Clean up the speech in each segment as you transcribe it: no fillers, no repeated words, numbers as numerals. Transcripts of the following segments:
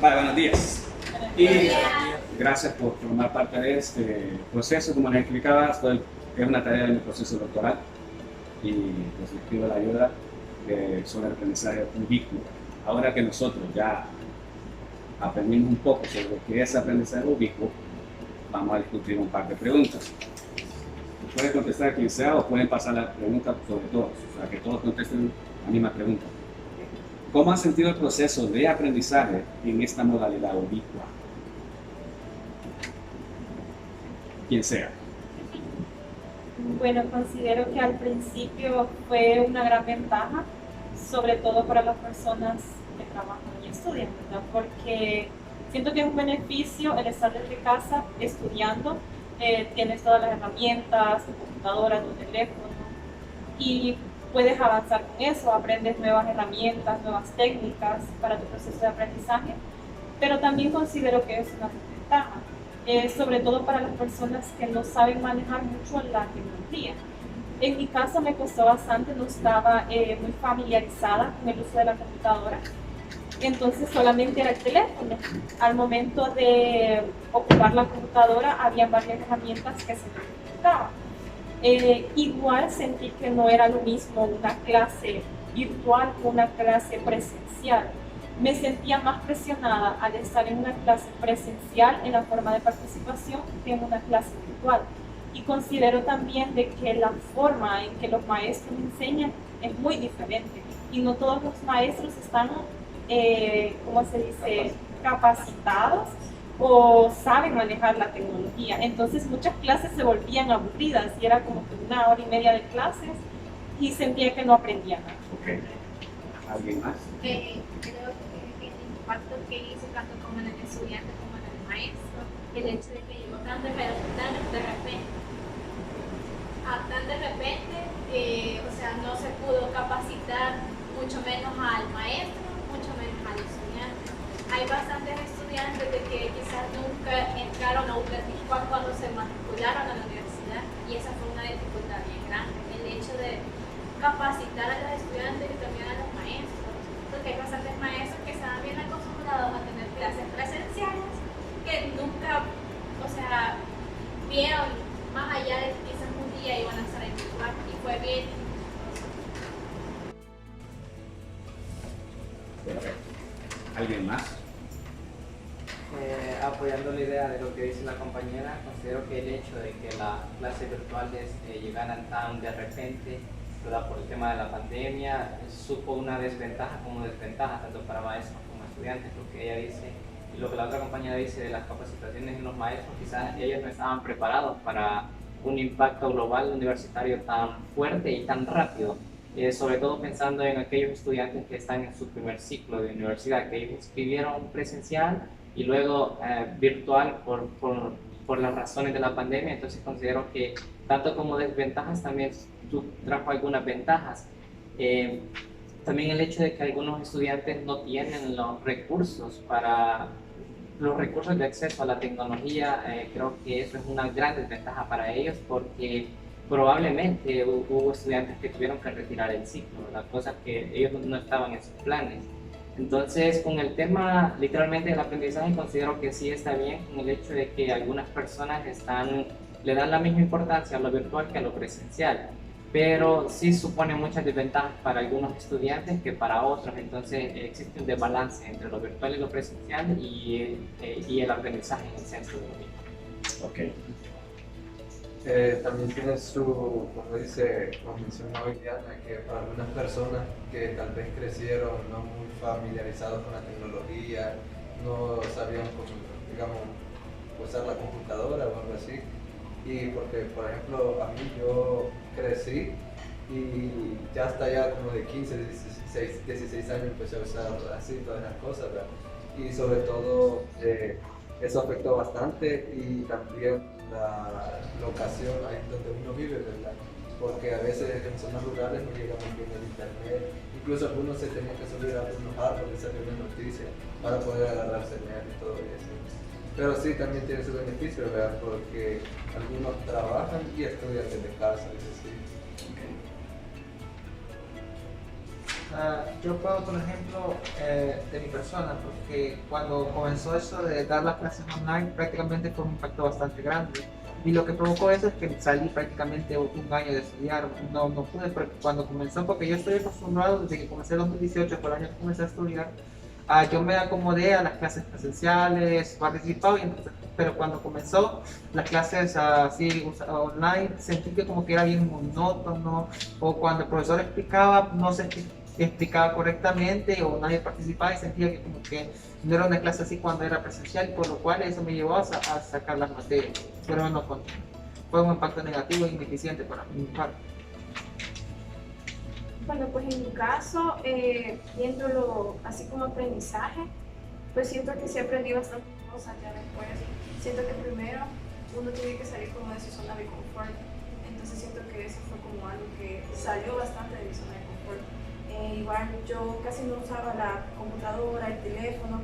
Vale, buenos días. Y gracias por formar parte de este proceso. Como les explicaba, es una tarea de mi proceso doctoral y pues les pido la ayuda sobre el aprendizaje ubicuo. Ahora que nosotros ya aprendimos un poco sobre qué es aprendizaje ubicuo, vamos a discutir un par de preguntas. Pueden contestar quien sea o pueden pasar la pregunta sobre todos, o sea, que todos contesten la misma pregunta. ¿Cómo han sentido el proceso de aprendizaje en esta modalidad ubicua? Quien sea. Bueno, considero que al principio fue una gran ventaja, sobre todo para las personas que trabajan y estudian, ¿verdad? Porque siento que es un beneficio el estar desde casa estudiando. Tienes todas las herramientas, tu computadora, tu teléfono, y puedes avanzar con eso, aprendes nuevas herramientas, nuevas técnicas para tu proceso de aprendizaje, pero también considero que es una desventaja, sobre todo para las personas que no saben manejar mucho la tecnología. En mi caso me costó bastante, no estaba muy familiarizada con el uso de la computadora, entonces solamente era el teléfono. Al momento de ocupar la computadora había varias herramientas que se necesitaban. Igual sentí que no era lo mismo una clase virtual que una clase presencial. Me sentía más presionada al estar en una clase presencial en la forma de participación que en una clase virtual. Y considero también de que la forma en que los maestros enseñan es muy diferente y no todos los maestros están, ¿cómo se dice?, capacitados o saben manejar la tecnología. Entonces muchas clases se volvían aburridas y era como que 1 hora y media de clases y sentía que no aprendía nada. Okay. ¿Alguien más? Creo que el impacto que hizo tanto como en el estudiante como en el maestro, el hecho de que llegó tan de repente, o sea, no se pudo capacitar mucho menos al maestro, mucho menos al estudiante. Hay bastantes estudiantes de que quizás nunca entraron a UTEC cuando se matricularon a la universidad, y esa fue una dificultad bien grande, el hecho de capacitar a los estudiantes y también a los maestros, porque hay bastantes maestros que estaban bien acostumbrados a tener clases presenciales que nunca, o sea, vieron más allá de que quizás un día iban a estar en virtual, y fue bien. ¿Alguien más? Apoyando la idea de lo que dice la compañera, considero que el hecho de que las clases virtuales llegaran tan de repente, ¿verdad?, por el tema de la pandemia, supo una desventaja como desventaja, tanto para maestros como estudiantes. Lo que ella dice y lo que la otra compañera dice de las capacitaciones en los maestros, quizás ellos no estaban preparados para un impacto global universitario tan fuerte y tan rápido. Sobre todo pensando en aquellos estudiantes que están en su primer ciclo de universidad, que inscribieron presencial y luego virtual por las razones de la pandemia. Entonces considero que tanto como desventajas también trajo algunas ventajas. También el hecho de que algunos estudiantes no tienen los recursos de acceso a la tecnología, creo que eso es una gran desventaja para ellos, porque probablemente hubo estudiantes que tuvieron que retirar el ciclo, las cosas que ellos no estaban en sus planes. Entonces, con el tema literalmente del aprendizaje, considero que sí está bien con el hecho de que algunas personas le dan la misma importancia a lo virtual que a lo presencial, pero sí supone muchas desventajas para algunos estudiantes que para otros. Entonces existe un desbalance entre lo virtual y lo presencial y el aprendizaje en el centro de lo mismo. Ok. También tiene como mencionó Diana, que para algunas personas que tal vez crecieron no muy familiarizados con la tecnología, no sabían cómo, digamos, usar la computadora o algo así. Y porque, por ejemplo, a mí yo crecí y ya hasta ya como de 15, 16 años empecé a usar así todas las cosas, ¿verdad? Y sobre todo eso afectó bastante, y también la locación ahí donde uno vive, ¿verdad? Porque a veces en zonas rurales no llega muy bien el internet, incluso algunos se tenían que subir a unos árboles, salir una noticia para poder agarrar señal y todo eso. Pero sí, también tiene su beneficio, ¿verdad? Porque algunos trabajan y estudian desde casa, es decir. Yo puedo, por ejemplo, de mi persona, porque cuando comenzó eso de dar las clases online, prácticamente fue un impacto bastante grande. Y lo que provocó eso es que salí prácticamente un año de estudiar. No pude, porque cuando comenzó, porque yo estoy acostumbrado desde que comencé en 2018, fue el año que comencé a estudiar, yo me acomodé a las clases presenciales, participaba, pero cuando comenzó las clases así online, sentí que como que era bien monótono, o cuando el profesor explicaba, no se explicaba correctamente, o nadie participaba y sentía que como que no era una clase así cuando era presencial, por lo cual eso me llevó a sacar las materias, pero no fue un impacto negativo e ineficiente para mi parte. Bueno, pues en mi caso, viéndolo así como aprendizaje, pues siento que sí aprendí bastantes cosas ya después. Siento que primero uno tiene que salir como de su zona de confort, entonces siento que eso fue como algo que salió bastante de mi zona de confort. Igual yo casi no usaba la computadora, el teléfono,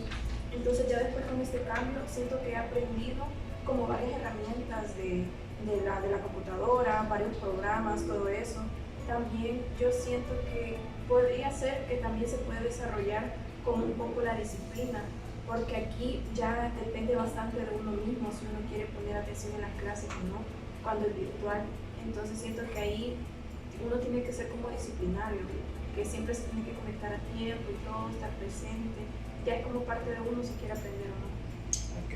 entonces ya después con este cambio siento que he aprendido como varias herramientas de la computadora, varios programas, todo eso. También yo siento que podría ser que también se puede desarrollar como un poco la disciplina, porque aquí ya depende bastante de uno mismo si uno quiere poner atención en las clases o no, cuando es virtual. Entonces siento que ahí uno tiene que ser como disciplinario, que siempre se tiene que conectar a tiempo y todo, estar presente. Ya es como parte de uno si quiere aprender o no. Ok,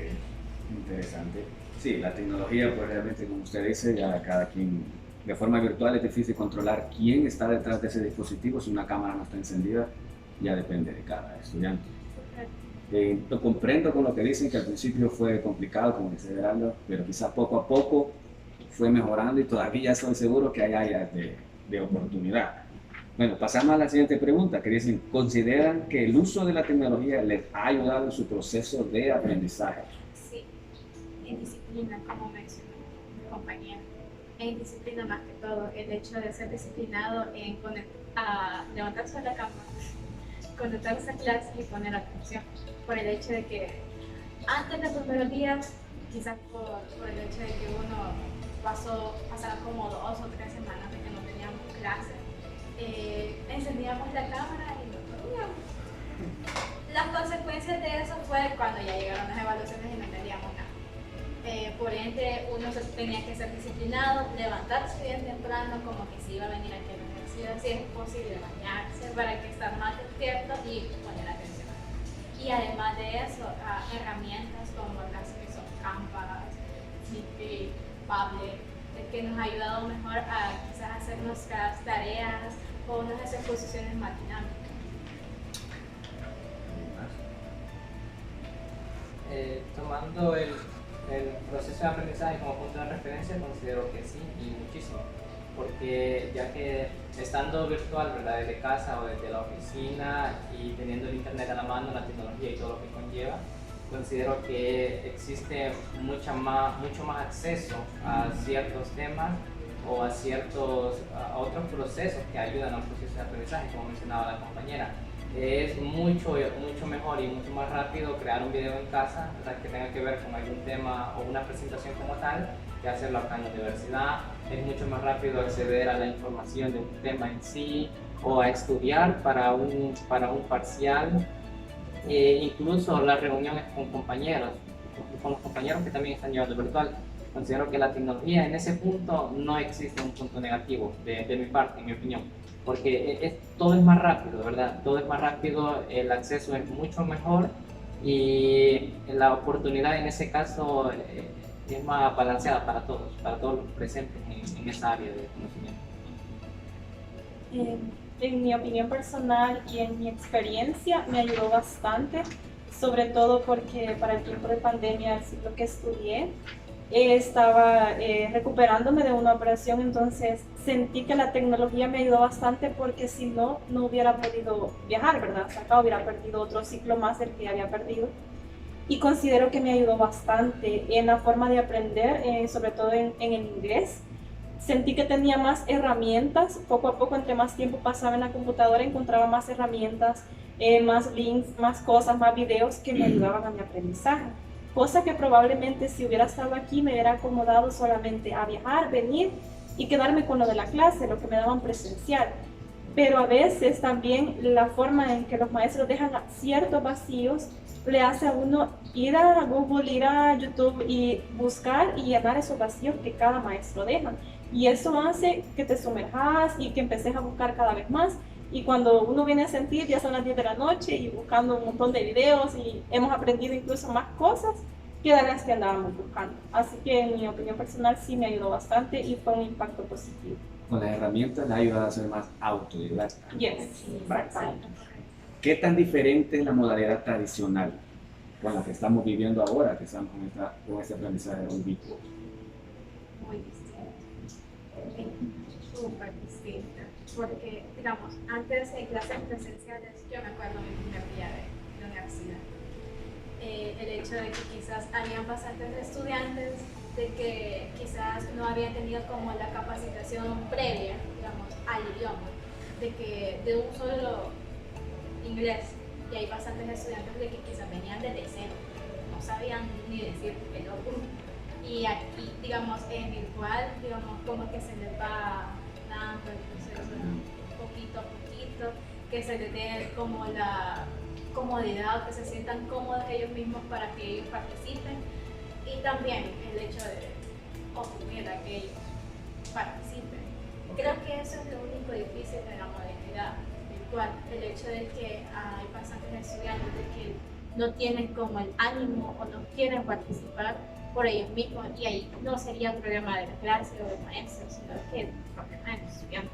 interesante. Sí, la tecnología, pues realmente, como usted dice, ya cada quien, de forma virtual es difícil controlar quién está detrás de ese dispositivo. Si una cámara no está encendida, ya depende de cada estudiante. Lo comprendo con lo que dicen, que al principio fue complicado, como dice Gerardo, pero quizás poco a poco fue mejorando y todavía estoy seguro que hay áreas de oportunidad. Bueno, pasamos a la siguiente pregunta, que dicen, ¿consideran que el uso de la tecnología les ha ayudado en su proceso de aprendizaje? Sí, en disciplina, como mencionó mi compañera. En disciplina más que todo, el hecho de ser disciplinado en levantarse de la cama, conectarse a clase y poner atención. Por el hecho de que antes de los primeros días, quizás por el hecho de que uno pasaron como 2 o 3 semanas de que no teníamos clase, encendíamos la cámara y no podíamos. Las consecuencias de eso fue cuando ya llegaron las evaluaciones y no entendíamos nada. Por ende, uno tenía que ser disciplinado, levantarse bien temprano, como que si iba a venir aquí a la universidad, si es posible bañarse para que estar más despierto y poner atención. Y además de eso, herramientas como las que son Canva, Snippy, Padlet, que nos ha ayudado mejor a quizás hacer nuestras tareas o unas exposiciones más dinámicas. Tomando el proceso de aprendizaje como punto de referencia, considero que sí, y muchísimo, porque ya que estando virtual, ¿verdad?, desde casa o desde la oficina y teniendo el internet a la mano, la tecnología y todo lo que conlleva, considero que existe mucho más acceso a ciertos temas o a otros procesos que ayudan a un proceso de aprendizaje, como mencionaba la compañera. Es mucho mejor y mucho más rápido crear un video en casa, ¿verdad?, que tenga que ver con algún tema o una presentación como tal, que hacerlo acá en la universidad. Es mucho más rápido acceder a la información de un tema en sí o a estudiar para un parcial. Incluso las reuniones con los compañeros que también están llevando virtual. Considero que la tecnología en ese punto no existe un punto negativo de mi parte, en mi opinión, porque todo es más rápido, ¿verdad? Todo es más rápido, el acceso es mucho mejor y la oportunidad en ese caso es más balanceada para todos los presentes en esa área de conocimiento. En mi opinión personal y en mi experiencia me ayudó bastante, sobre todo porque para el tiempo de pandemia, el ciclo que estudié, estaba recuperándome de una operación, entonces sentí que la tecnología me ayudó bastante porque si no, no hubiera podido viajar, ¿verdad? O sea, acá hubiera perdido otro ciclo más del que había perdido. Y considero que me ayudó bastante en la forma de aprender, sobre todo en el inglés. Sentí que tenía más herramientas, poco a poco, entre más tiempo pasaba en la computadora, encontraba más herramientas, más links, más cosas, más videos que me ayudaban a mi aprendizaje. Cosa que probablemente si hubiera estado aquí me hubiera acomodado solamente a viajar, venir y quedarme con lo de la clase, lo que me daban presencial. pero a veces también la forma en que los maestros dejan ciertos vacíos le hace a uno ir a Google, ir a YouTube y buscar y llenar esos vacíos que cada maestro deja. Y eso hace que te sumerjas y que empeces a buscar cada vez más. Y cuando uno viene a sentir, ya son las 10 de la noche y buscando un montón de videos y hemos aprendido incluso más cosas que de las que andábamos buscando. Así que en mi opinión personal sí me ayudó bastante y fue un impacto positivo. Con las herramientas le ha ayudado a ser más autodidacta. Yes, exactamente. ¿Qué tan diferente es la modalidad tradicional con la que estamos viviendo ahora, que estamos con este aprendizaje ubicuo? Muy distinta, súper distinta, porque digamos, antes en clases presenciales, yo me acuerdo mi primer día de la universidad, el hecho de que quizás habían bastantes estudiantes de que quizás no habían tenido como la capacitación previa, digamos, al idioma, de que de un solo inglés, y hay bastantes estudiantes de que quizás venían desde cero, no sabían ni decir hello. Y aquí, digamos, en virtual, digamos, como que se les va dando el proceso poquito a poquito, que se les dé como la comodidad, que se sientan cómodos ellos mismos para que ellos participen. Y también el hecho de ocurrir a que ellos participen. Creo que eso es lo único difícil de la modalidad virtual, el hecho de que hay bastantes estudiantes de que no tienen como el ánimo o no quieren participar por ellos mismos, y ahí no sería un problema de la clase o del maestro, sino que el problema del estudiante.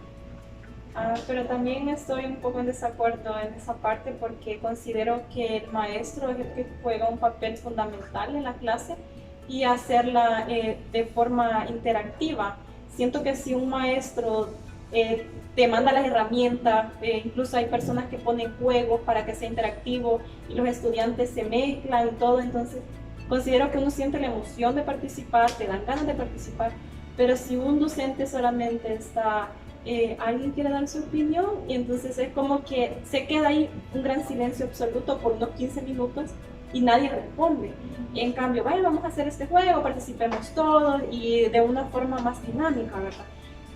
Pero también estoy un poco en desacuerdo en esa parte porque considero que el maestro es el que juega un papel fundamental en la clase y hacerla de forma interactiva. Siento que si un maestro te manda las herramientas, incluso hay personas que ponen juegos para que sea interactivo y los estudiantes se mezclan y todo, entonces considero que uno siente la emoción de participar, te dan ganas de participar, pero si un docente solamente está, alguien quiere dar su opinión, y entonces es como que se queda ahí un gran silencio absoluto por unos 15 minutos y nadie responde. En cambio, bueno, vamos a hacer este juego, participemos todos y de una forma más dinámica, ¿verdad?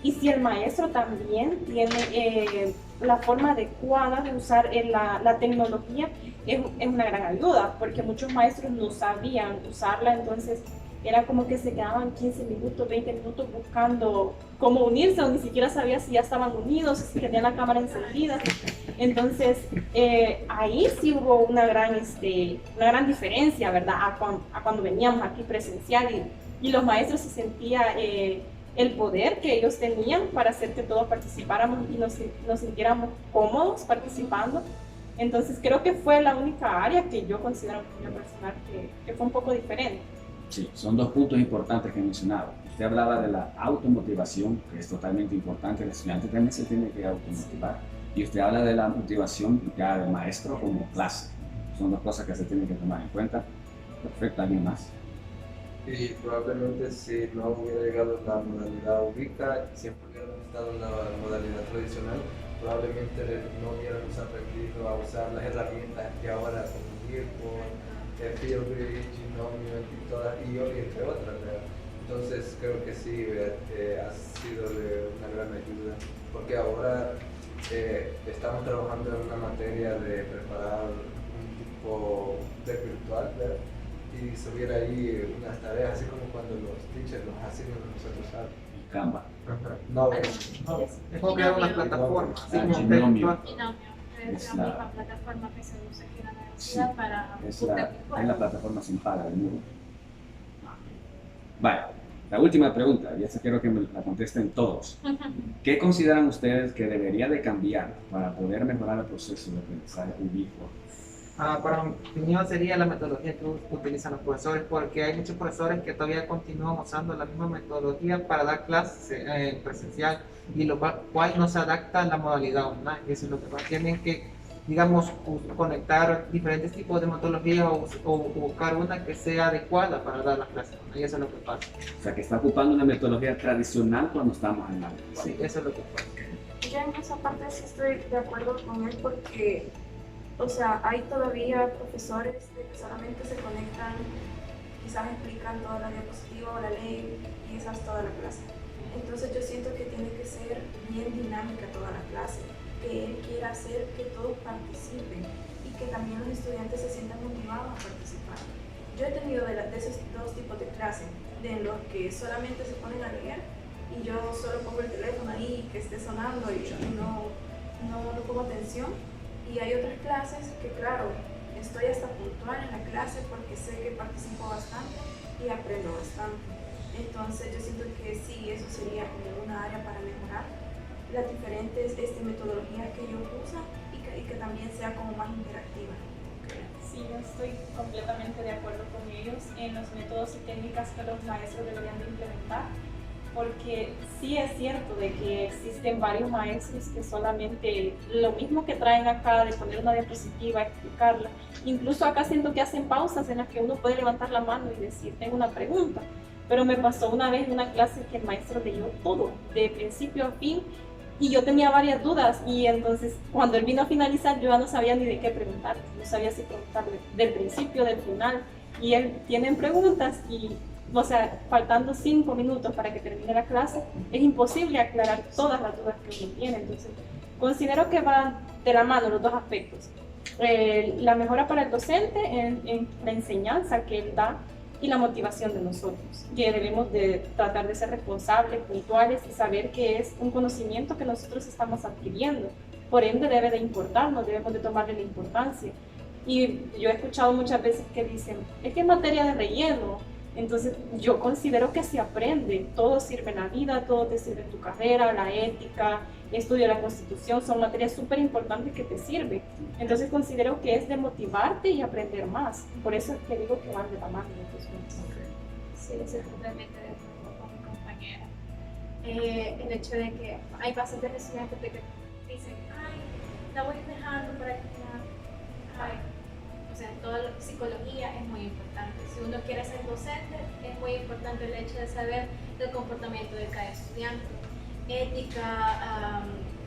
Y si el maestro también tiene la forma adecuada de usar la tecnología, es una gran ayuda, porque muchos maestros no sabían usarla, entonces era como que se quedaban 15 minutos, 20 minutos buscando cómo unirse, o ni siquiera sabía si ya estaban unidos, si tenían la cámara encendida. Entonces, ahí sí hubo una gran diferencia, ¿verdad? A cuando veníamos aquí presencial y los maestros se sentían el poder que ellos tenían para hacer que todos participáramos y nos sintiéramos cómodos participando. Entonces creo que fue la única área que yo considero en mi personal que fue un poco diferente. Sí, son dos puntos importantes que he mencionado. Usted hablaba de la automotivación, que es totalmente importante, el estudiante también se tiene que automotivar. Y usted habla de la motivación ya del maestro como clase. Son dos cosas que se tienen que tomar en cuenta. Perfecto, ¿alguien más? Y probablemente si no hubiera llegado la modalidad ubica, siempre hubiéramos estado en la modalidad tradicional, probablemente no hubiéramos aprendido a usar las herramientas que ahora como Earpod, Fieldbridge, Genomium y entre otras, ¿verdad? Entonces creo que sí ha sido de una gran ayuda, porque ahora estamos trabajando en una materia de preparar un tipo de virtual, ¿verdad? Y subir ahí unas tareas, así como cuando los teachers nos asignan a nosotros algo. Canva. No, Es como crear una plataforma, así como un Genomium. textual. Es la misma plataforma que se usa aquí en la universidad para Es la plataforma sin paga del mundo. Vale, la última pregunta, y esta quiero que me la contesten todos. ¿Qué consideran ustedes que debería de cambiar para poder mejorar el proceso de aprendizaje ubicuo? Para mi opinión sería la metodología que utilizan los profesores, porque hay muchos profesores que todavía continúan usando la misma metodología para dar clases presencial, y lo cual no se adapta a la modalidad online. Eso es lo que pasa. Tienen que, digamos, conectar diferentes tipos de metodologías o buscar una que sea adecuada para dar las clases online. Eso es lo que pasa. O sea, que está ocupando una metodología tradicional cuando estamos en la virtual. Sí, eso es lo que pasa. Yo en esa parte sí estoy de acuerdo con él porque, o sea, hay todavía profesores que solamente se conectan, quizás explican toda la diapositiva o la ley y esa es toda la clase. Entonces yo siento que tiene que ser bien dinámica toda la clase. que él quiera hacer que todos participen y que también los estudiantes se sientan motivados a participar. Yo he tenido de esos dos tipos de clases, de los que solamente se ponen a leer y yo solo pongo el teléfono ahí que esté sonando y no pongo atención. Y hay otras clases que, claro, estoy hasta puntual en la clase porque sé que participo bastante y aprendo bastante. Entonces yo siento que sí, eso sería como una área para mejorar las diferentes metodologías que ellos usan y que también sea como más interactiva. Sí, yo estoy completamente de acuerdo con ellos en los métodos y técnicas que los maestros deberían de implementar, porque sí es cierto de que existen varios maestros que solamente lo mismo que traen acá de poner una diapositiva, explicarla, incluso acá siento que hacen pausas en las que uno puede levantar la mano y decir, tengo una pregunta, pero me pasó una vez en una clase que el maestro leyó todo, de principio a fin, y yo tenía varias dudas y entonces cuando él vino a finalizar yo ya no sabía ni de qué preguntarle, no sabía si preguntarle del principio, del final, y él tiene preguntas y, o sea, faltando 5 minutos para que termine la clase, es imposible aclarar todas las dudas que uno tiene. Entonces, considero que van de la mano los dos aspectos. La mejora para el docente en la enseñanza que él da y la motivación de nosotros, que debemos de tratar de ser responsables, puntuales y saber que es un conocimiento que nosotros estamos adquiriendo. Por ende, debe de importarnos, debemos de tomarle la importancia. Y yo he escuchado muchas veces que dicen, es que es materia de relleno. Entonces, yo considero que se aprende, todo sirve en la vida, todo te sirve en tu carrera, la ética, estudio de la Constitución, son materias súper importantes que te sirven. Entonces, considero que es de motivarte y aprender más. Por eso es que digo que van de la mano. Sí, estoy totalmente de acuerdo con mi compañera. El hecho de que hay bastantes estudiantes que dicen, ay, la voy dejando para que o sea, toda la psicología es muy importante. Si uno quiere ser docente, es muy importante el hecho de saber el comportamiento de cada estudiante. Ética,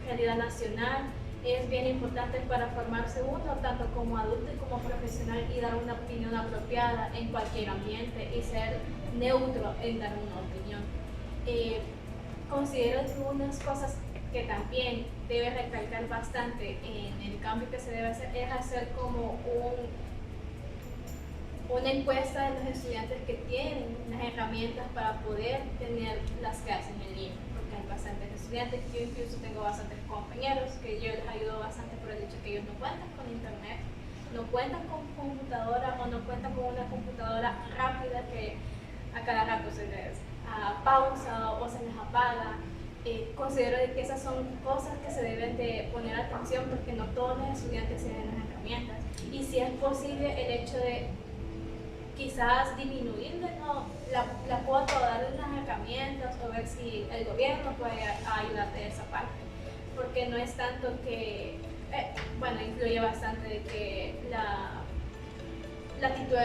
realidad nacional, es bien importante para formarse uno, tanto como adulto y como profesional, y dar una opinión apropiada en cualquier ambiente y ser neutro en dar una opinión. Considero que unas cosas que también debe recalcar bastante en el cambio que se debe hacer es hacer como una encuesta de los estudiantes que tienen las herramientas para poder tener las clases en línea, porque hay bastantes estudiantes, yo incluso tengo bastantes compañeros que yo les ayudo bastante por el hecho que ellos no cuentan con internet, no cuentan con computadora o no cuentan con una computadora rápida que a cada rato se les pausa o se les apaga. Considero que esas son cosas que se deben de poner atención porque no todos los estudiantes tienen las herramientas, y si es posible el hecho de quizás disminuirle la cuota o darle las herramientas o ver si el gobierno puede ayudarte de esa parte, porque no es tanto que, influye bastante de que la actitud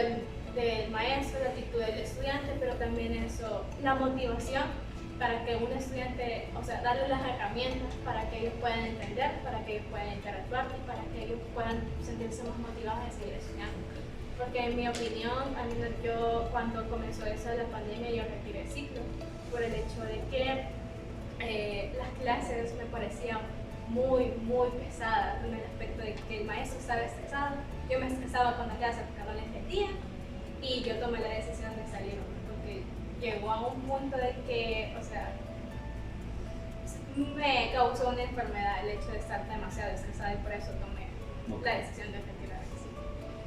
del maestro, la actitud del estudiante, pero también eso, la motivación para que un estudiante, o sea, darle las herramientas para que ellos puedan entender, para que ellos puedan interactuar y para que ellos puedan sentirse más motivados de seguir estudiando. Porque en mi opinión, al menos yo cuando comenzó eso de la pandemia, yo retiré ciclo por el hecho de que las clases me parecían muy pesadas, en el aspecto de que el maestro estaba estresado, yo me estresaba con la clase porque no la entendía y yo tomé la decisión de salir, porque llegó a un punto de que, o sea, me causó una enfermedad el hecho de estar demasiado estresada y por eso tomé la decisión de retirar el ciclo.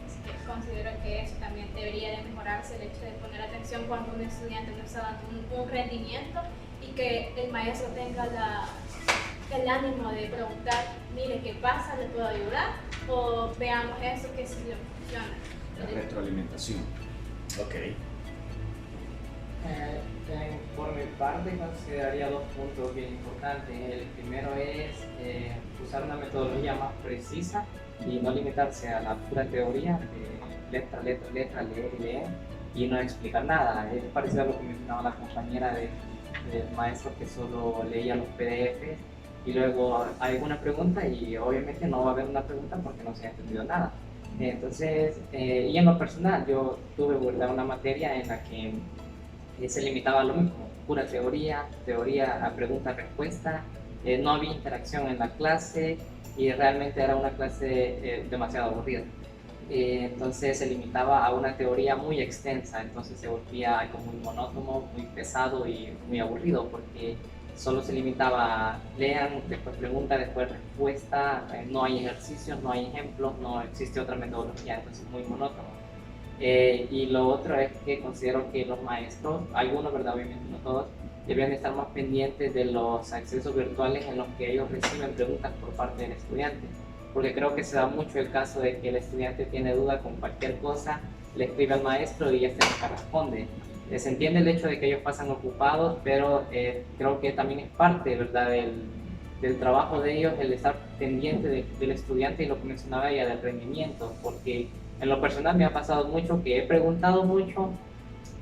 Así que considero que eso también debería de mejorarse, el hecho de poner atención cuando un estudiante no está dando un rendimiento y que el maestro tenga el ánimo de preguntar, mire, ¿qué pasa? ¿Le puedo ayudar? O veamos eso que sí le funciona. La retroalimentación. Ok. Por mi parte consideraría 2 puntos bien importantes. El primero es usar una metodología más precisa y no limitarse a la pura teoría de letra, leer y no explicar nada. Es parecido a lo que mencionaba la compañera del maestro que solo leía los PDF y luego hay una pregunta y obviamente no va a haber una pregunta porque no se ha entendido nada. Entonces, y en lo personal, yo tuve una materia en la que se limitaba a lo mismo, pura teoría a pregunta-respuesta, no había interacción en la clase y realmente era una clase demasiado aburrida. Entonces se limitaba a una teoría muy extensa, entonces se volvía algo muy monótono, muy pesado y muy aburrido, porque solo se limitaba a lean, después pregunta, después respuesta, no hay ejercicios, no hay ejemplos, no existe otra metodología, entonces muy monótono. Y lo otro es que considero que los maestros, algunos, ¿verdad? Obviamente no todos, deberían estar más pendientes de los accesos virtuales en los que ellos reciben preguntas por parte del estudiante, porque creo que se da mucho el caso de que el estudiante tiene duda con cualquier cosa, le escribe al maestro y este nunca responde. Se entiende el hecho de que ellos pasan ocupados, pero creo que también es parte, ¿verdad?, del trabajo de ellos el estar pendiente del estudiante y lo que mencionaba ella del rendimiento, porque en lo personal me ha pasado mucho que he preguntado mucho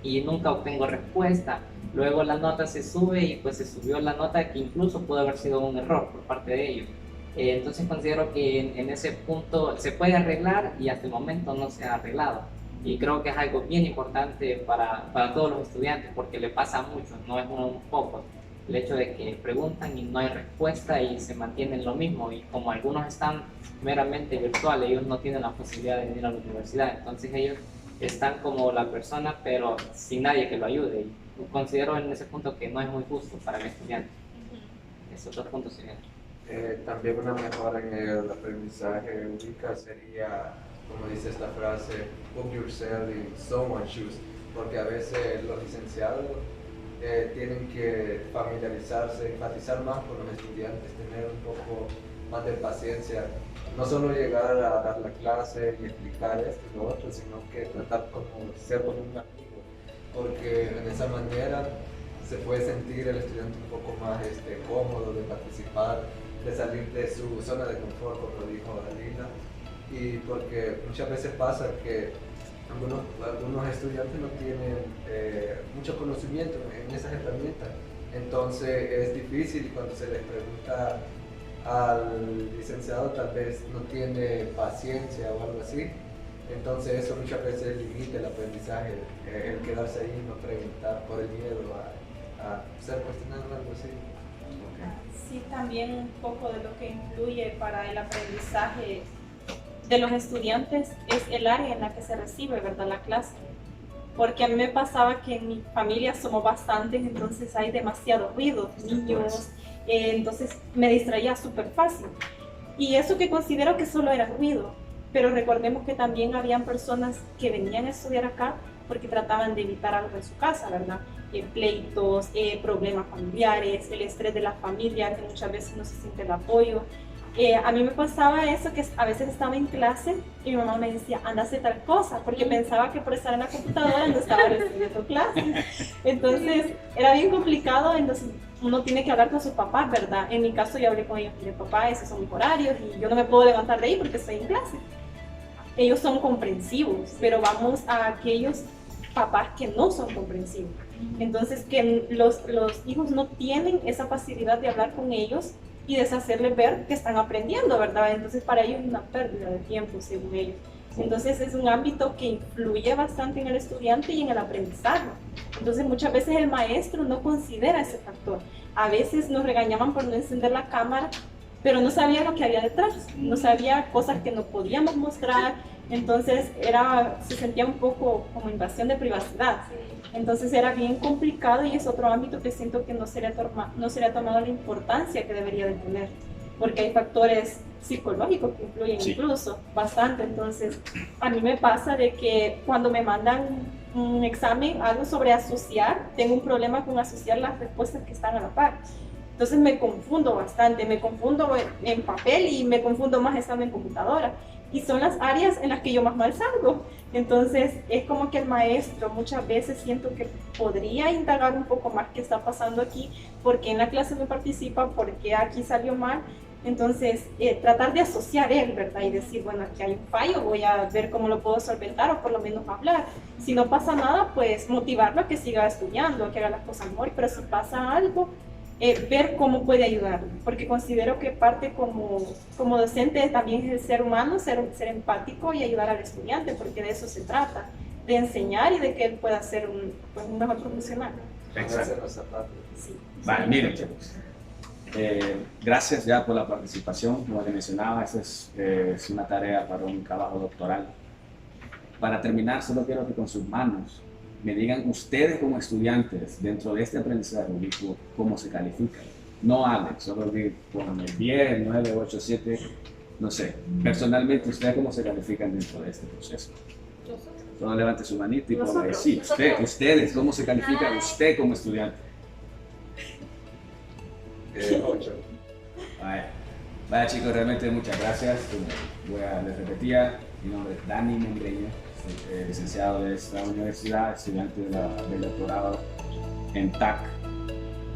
y nunca obtengo respuesta. Luego la nota se sube y pues se subió la nota que incluso pudo haber sido un error por parte de ellos. Entonces considero que en ese punto se puede arreglar y hasta el momento no se ha arreglado. Y creo que es algo bien importante para todos los estudiantes porque le pasa a muchos, no es unos pocos. El hecho de que preguntan y no hay respuesta y se mantienen lo mismo, y como algunos están meramente virtuales, ellos no tienen la posibilidad de venir a la universidad, entonces ellos están como la persona pero sin nadie que lo ayude, y considero en ese punto que no es muy justo para el estudiante. Esos dos puntos serían. También una mejora en el aprendizaje única sería, como dice esta frase, put yourself in someone's shoes, porque a veces los licenciados tienen que familiarizarse, empatizar más con los estudiantes, tener un poco más de paciencia, no solo llegar a dar la clase y explicar esto y lo otro, sino que tratar como ser como un amigo, porque de esa manera se puede sentir el estudiante un poco más cómodo de participar, de salir de su zona de confort, como dijo Dalila, y porque muchas veces pasa que algunos estudiantes no tienen mucho conocimiento en esas herramientas, entonces es difícil, y cuando se les pregunta al licenciado tal vez no tiene paciencia o algo así, entonces eso muchas veces limita el aprendizaje, el quedarse ahí y no preguntar por el miedo a ser cuestionado o algo así. Sí, también un poco de lo que influye para el aprendizaje de los estudiantes es el área en la que se recibe, ¿verdad?, la clase. Porque a mí me pasaba que en mi familia somos bastantes, entonces hay demasiado ruido, niños, entonces me distraía súper fácil. Y eso que considero que solo era ruido, pero recordemos que también habían personas que venían a estudiar acá porque trataban de evitar algo en su casa, ¿verdad? Pleitos, problemas familiares, el estrés de la familia, que muchas veces no se siente el apoyo. A mí me pasaba eso, que a veces estaba en clase y mi mamá me decía, anda a hacer tal cosa, porque pensaba que por estar en la computadora no estaba recibiendo clase. Entonces era bien complicado, entonces uno tiene que hablar con sus papás, ¿verdad? En mi caso yo hablé con ellos, mire papá, esos son mis horarios y yo no me puedo levantar de ahí porque estoy en clase. Ellos son comprensivos, pero vamos a aquellos papás que no son comprensivos. Entonces que los hijos no tienen esa facilidad de hablar con ellos y deshacerles ver que están aprendiendo, ¿verdad? Entonces para ellos es una pérdida de tiempo, según ellos. Entonces es un ámbito que influye bastante en el estudiante y en el aprendizaje. Entonces muchas veces el maestro no considera ese factor. A veces nos regañaban por no encender la cámara, pero no sabía lo que había detrás, no sabía cosas que no podíamos mostrar, entonces se sentía un poco como invasión de privacidad. Entonces era bien complicado y es otro ámbito que siento que no se le ha tomado la importancia que debería de tener, porque hay factores psicológicos que influyen incluso bastante. Entonces a mí me pasa de que cuando me mandan un examen, algo sobre asociar, tengo un problema con asociar las respuestas que están a la par. Entonces me confundo bastante, me confundo en papel y me confundo más estando en computadora. Y son las áreas en las que yo más mal salgo. Entonces es como que el maestro muchas veces siento que podría indagar un poco más qué está pasando aquí, por qué en la clase no participa, por qué aquí salió mal. Entonces tratar de asociar él, ¿verdad? Y decir, bueno, aquí hay un fallo, voy a ver cómo lo puedo solventar o por lo menos hablar. Si no pasa nada, pues motivarlo a que siga estudiando, a que haga las cosas mejor, pero si pasa algo, ver cómo puede ayudarlo, porque considero que parte como docente también es el ser humano, ser empático y ayudar al estudiante, porque de eso se trata, de enseñar y de que él pueda ser un mejor profesional. Exacto. Los zapatos. Sí. Vale, miren chicos, Gracias ya por la participación. Como les mencionaba, esta es una tarea para un trabajo doctoral. Para terminar, solo quiero que con sus manos me digan ustedes como estudiantes dentro de este aprendizaje rúbico cómo se califican. No Alex, solo con el 10, 9, 8, 7, no sé. Personalmente, ¿ustedes cómo se califican dentro de este proceso? Solo levante su manito y ponga ahí. Sí, ustedes, ¿cómo se califican usted como estudiante? 8. Vaya chicos, realmente muchas gracias. Les repetía, mi nombre es Dani Membreño, licenciado de esta universidad, estudiante del doctorado en TAC,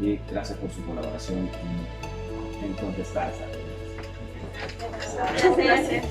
y gracias por su colaboración en contestar esta pregunta. Gracias.